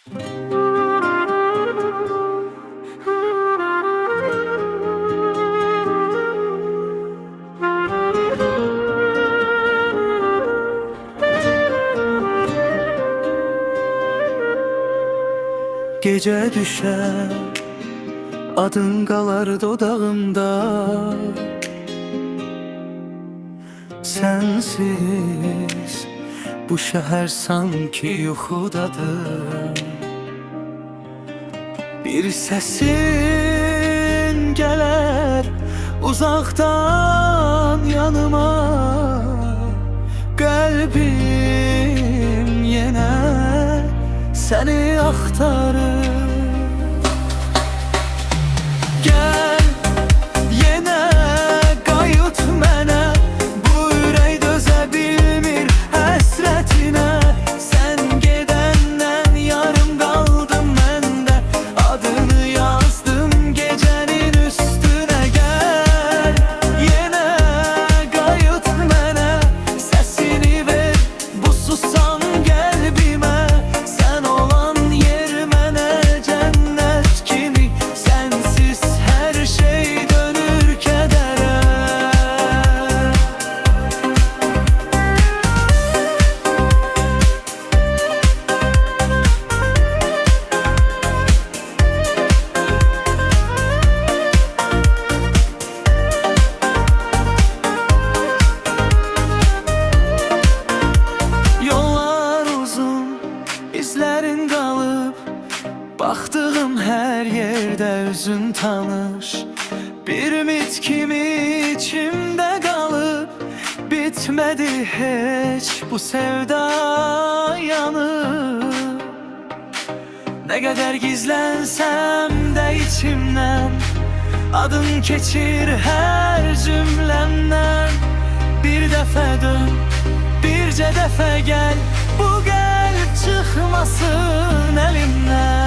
Gece düşer, adın qalar dodağımda. Sensiz bu şehir sanki yuxudadır. Bir sesin gələr uzaqdan yanıma. Qəlbim yenə səni axtarır. Gəl yenə qayıt mənə, bu ürək dözə bilmir həsrətinə. Sən gedəndən yarım qaldım məndə, adını yazdım gecənin üstünə. Gəl yenə qayıt mənə, səsini ver bu susan qəlbimə. Sən olan yer mənə cənnət kimi, sənsiz hər şey dönür kədərə. Yollar uzun, izlərin qalıb, baxdığım hər yerdə üzün tanış. Bir ümid kimi içimdə qalıb, bitmədi heç bu sevda yanıb. Nə qədər gizlənsəm də içimdən, adın keçir hər cümləmdən. Bir dəfə dön, bircə dəfə gəl, bu qəlb çıxmasın əlimdən.